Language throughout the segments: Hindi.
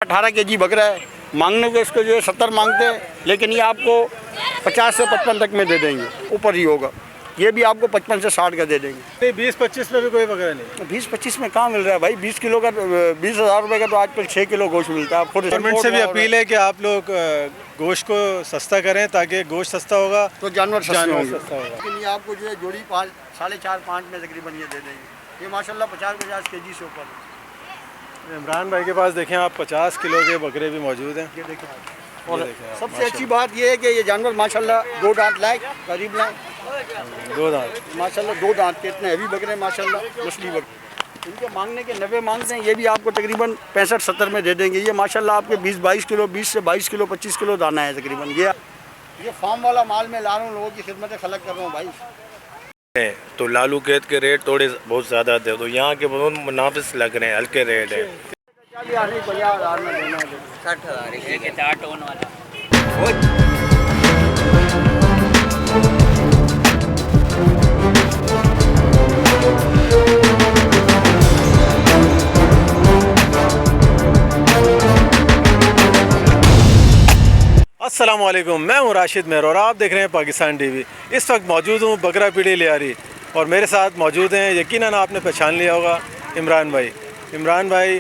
18 kg बकरा है, मांगने को इसको जो है 70 मांगते हैं, लेकिन ये आपको 50 से 55 तक में दे देंगे, ऊपर ही होगा। ये भी आपको 55 से 60 का दे देंगे। 20-25 में भी कोई बकरा नहीं? 20-25 में कहाँ मिल रहा है भाई? 20 किलो का 20,000 रुपये का तो आजकल 6 किलो गोश्त मिलता है। आपको गवर्नमेंट से भी अपील है कि आप लोग गोश्त को सस्ता करें, ताकि गोश्त सस्ता होगा तो जानवर सस्ता होगा। होगा। लेकिन ये आपको जो है जोड़ी 4.5-5 में तकरीबन ये दे देंगे। ये माशाल्लाह 50-50 kg से ऊपर है। इमरान भाई के पास देखें आप 50 किलो के बकरे भी मौजूद हैं। ये देखें। और सबसे अच्छी बात ये है कि ये जानवर माशाल्लाह 2 दांत लाए, करीब लाए, 2 दांत माशाल्लाह 2 दांत के इतने हैवी बकरे माशाल्लाह, मछली बकरे। इनके मांगने के 90 मांगते हैं, ये भी आपको तकरीबन 65-70 में दे देंगे। ये माशाल्लाह आपके 20-22 किलो, 20 से 22 किलो, 25 किलो दाना है तकरीबन। ये फार्म वाला माल मैं ला रहा हूँ, लोगों की खिदमत खलक कर रहा हूँ भाई। तो लालू खेत के रेट थोड़े बहुत ज़्यादा थे, तो यहाँ के बहुत मुनाफिस लग रहे हैं, हल्के रेट है। 50,000 में देना है, 60,000 अस्सलाम वालेकुम, मैं हूं राशिद मेहर और आप देख रहे हैं पाकिस्तान टीवी। इस वक्त मौजूद हूं बकरा पीढ़ी लियारी और मेरे साथ मौजूद हैं, यकीनन आपने पहचान लिया होगा, इमरान भाई। इमरान भाई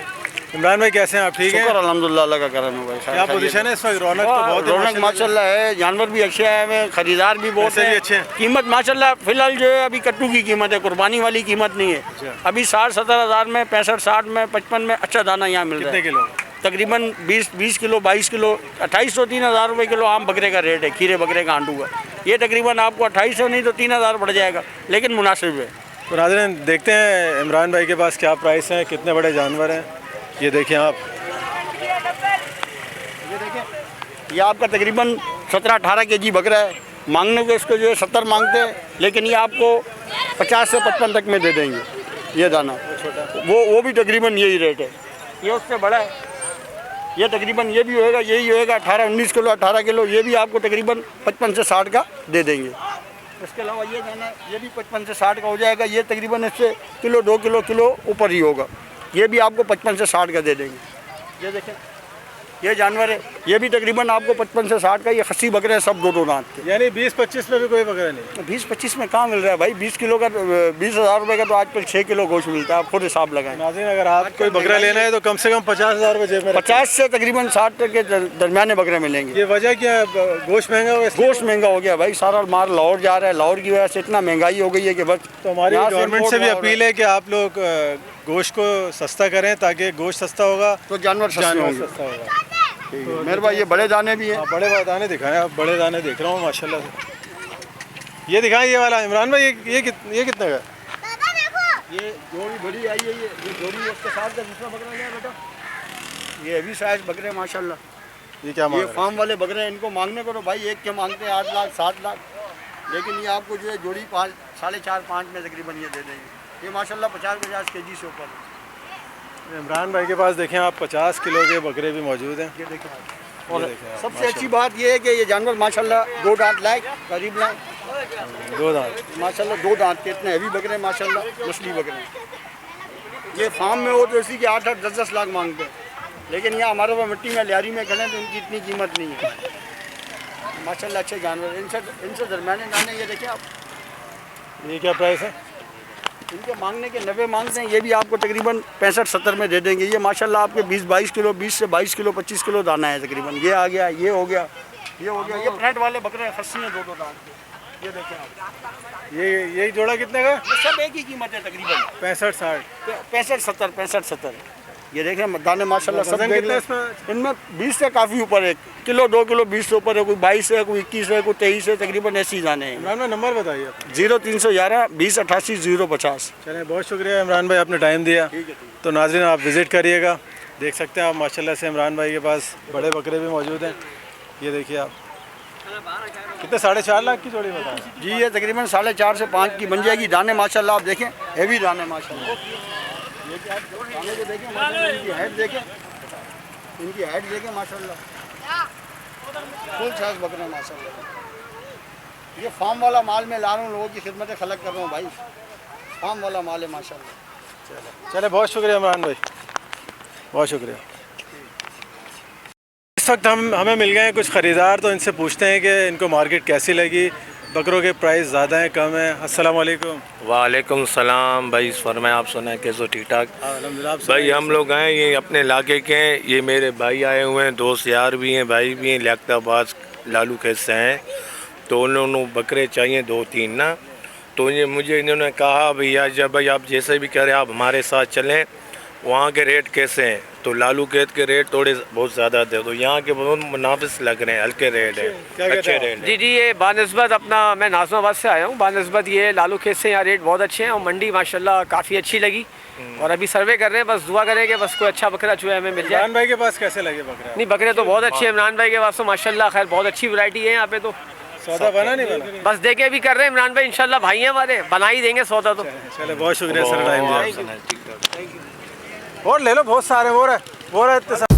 कैसे हैं आप? ठीक है अल्हम्दुलिल्लाह, अल्लाह का करम है भाई। क्या पोजीशन है इस वक्त? रौनक तो बहुत है रौनक माशाल्लाह है, जानवर भी अच्छे हैं, खरीदार भी बहुत पैसे भी अच्छे हैं। कीमत माशाल्लाह फिलहाल जो है अभी कट्टू की कीमत है, कुर्बानी वाली कीमत नहीं है। अभी 60-70 हज़ार में, 65-60 में, 55 में अच्छा दाना यहाँ मिल रहा है। कितने किलो? तकरीबन 20 किलो, 22 किलो, 2,800-3,000 रुपये किलो आम बकरे का रेट है, खीरे बकरे का, आंडू का। ये तकरीबन आपको 2,800 नहीं तो 3,000 बढ़ जाएगा, लेकिन मुनासिब है। तो नाज़रीन देखते हैं इमरान भाई के पास क्या प्राइस हैं, कितने बड़े जानवर हैं। ये देखें आप, ये आपका तकरीबन 17-18 kg बकरा है, मांगने को इसको जो है 70 मांगते हैं, लेकिन ये आपको 50 से 55 तक में दे देंगे। ये दाना वो भी तकरीबन यही रेट है। ये उससे बड़ा है, ये तकरीबन ये भी होएगा, यही होएगा 18-19 किलो, 18 किलो। ये भी आपको तकरीबन 55 से 60 का दे देंगे। इसके अलावा ये दाना ये भी 55 से 60 का हो जाएगा। ये तकरीबन इससे किलो 2 किलो ऊपर ही होगा। ये भी आपको 55 से 60 का दे देंगे। ये देखें, ये जानवर है, ये भी तकरीबन आपको 55 से 60 का। ये खस्सी बकरे हैं, सब 2 दांत के। यानी 20-25 में भी कोई बकरा नहीं? 20-25 में कहाँ मिल रहा है भाई? 20 किलो का 20,000 रुपये का तो आजकल 6 किलो गोश्त मिलता है। आप खुद हिसाब लगाएं। नाज़रीन अगर आप कोई बकरा लेना है तो कम से कम 50,000 रुपये जेब में रखें। 50 से तकरीबन 60 तक के दरमियाने बकरे मिलेंगे। ये वजह क्या है? गोश्त महंगा हुआ? गोश्त महंगा हो गया भाई, सारा माल लाहौर जा रहा है। लाहौर की वजह से इतना महंगाई हो गई है कि बस। तो हमारी गवर्नमेंट से भी अपील है कि आप लोग गोश्त को सस्ता करें, ताकि गोश्त सस्ता होगा तो जानवर सस्ता होगा। मेरे भाई ये बड़े दाने भी हैं। बड़े दाने दिखाएं आप। बड़े दाने देख रहा हूँ माशाल्लाह से। ये दिखाएं, ये वाला इमरान भाई, ये कितने का? ये जोड़ी बड़ी आई है, ये जोड़ी उसके साथ का दूसरा बकरा है बेटा। ये हैवी साइज बकरे माशाल्लाह। ये क्या ये फार्म वाले बकरे हैं। इनको मांगने को तो भाई एक के मांगते हैं 8 लाख 7 लाख, लेकिन ये आपको जो है जोड़ी 4.5-5 में तकरीबन ये दे देंगे। ये माशाल्लाह 50-50 kg से ऊपर है। इमरान भाई के पास देखें आप 50 किलो के बकरे भी मौजूद हैं। ये देखें। और सबसे अच्छी बात ये है कि ये जानवर माशाल्लाह 2 दांत लाए, करीब लाए, 2 दांत माशाल्लाह 2 दांत के इतने हैवी बकरे माशाल्लाह, मछली बकरे। ये फार्म में हो तो इसी के 8-8, 10-10 लाख मांगते हैं, लेकिन यहाँ हमारे पास मिट्टी में लियारी में खड़े हैं तो इनकी इतनी कीमत नहीं है। माशाल्लाह अच्छे जानवर। इनसे दरमियाने दाने ये देखें आप। ये क्या प्राइस है? इनके मांगने के 90 मांगते हैं, ये भी आपको तकरीबन 65-70 में दे देंगे। ये माशाल्लाह आपके 20-22 किलो, 20 से 22 किलो, 25 किलो दाना है तकरीबन। ये आ गया, ये हो गया, ये हो गया। ये प्लेट वाले बकरे हैं, खस्सी हैं 2 दांत के। ये देखें आप। यही जोड़ा कितने का? ये सब एक ही कीमत है तकरीबन 65-60, 65-70, 65-70। ये देखें दाने माशाल्लाह सब वज़न देख कितना लें। इसमें? इनमें 20 से काफ़ी ऊपर है, किलो 2 किलो 20 से ऊपर है, कोई 22 है, कोई 21 है, कोई 23 है, तकरीबन ऐसी दाने हैं। इमरान भाई नंबर बताइए आप। 0311 20 88 050। चलें, बहुत शुक्रिया इमरान भाई, आपने टाइम दिया। तो नाज़रीन आप विज़िट करिएगा। देख सकते हैं आप माशाल्लाह से इमरान भाई के पास बड़े बकरे भी मौजूद हैं। ये देखिए आप, कितने 4.5 लाख की जोड़ी बता रहे? जी ये तकरीबन 4.5 से 5 की बन जाएगी। दाने माशाल्लाह आप देखें, हैवी दाने माशाल्लाह। ये क्या दाने जो देखें माशाल्लाह, इनकी हाइट देखें, इनकी हाइट देखें माशाल्लाह, फुल साइज बकरे माशाल्लाह। ये फार्म वाला माल मैं ला रहा हूँ, लोगों की खिदमत खलक कर रहा हूँ भाई। फार्म वाला माल है माशाल्लाह। चले, बहुत शुक्रिया इमरान भाई, बहुत शुक्रिया। इस वक्त हमें मिल गए हैं कुछ ख़रीदार, तो इनसे पूछते हैं कि इनको मार्केट कैसी लगी, बकरों के प्राइस ज़्यादा हैं कम हैं। अस्सलाम वालेकुम। वालेकुम सलाम भाई, फरमाए आप सुना कैसे ठीक ठाक। अल्हम्दुलिल्लाह। भाई हम लोग हैं ये अपने इलाके के हैं, ये मेरे भाई आए हुए हैं, दोस्त यार भी हैं, भाई भी हैं, लियाकताबाद लालू खेत से हैं। तो उन्होंने बकरे चाहिए 2-3 ना, तो ये मुझे इन्होंने कहा भैया जब भाई आप जैसे भी करें आप हमारे साथ चलें, वहाँ के रेट कैसे हैं। तो लालू खेत के रेट थोड़े बहुत ज़्यादा थे, तो यहाँ के बहुत मुनाफिस लग रहे हैं, हल्के रेट है, अच्छे रेट है। जी जी, ये बानिस्बत अपना, मैं नाज़िमाबाद से आया हूँ। बानिस्बत ये लालू खेत से यहाँ रेट बहुत अच्छे हैं और मंडी माशाल्लाह काफ़ी अच्छी लगी। और अभी सर्वे कर रहे हैं, बस दुआ करें कि बस कोई अच्छा बकरा जो है हमें मिल जाए। इमरान भाई के पास कैसे लगे बकरा? नहीं, बकरे तो बहुत अच्छे हैं इमरान भाई के पास तो माशाल्लाह, खैर बहुत अच्छी वैरायटी है यहाँ पे। तो सौदा बना नहीं बना? बस देखे अभी कर रहे हैं इमरान भाई, इंशाल्लाह भाई हैं हमारे, बना ही देंगे सौदा तो। चले, बहुत शुक्रिया सर, टाइम दिया। Thank you. और ले लो, बहुत सारे वो रहे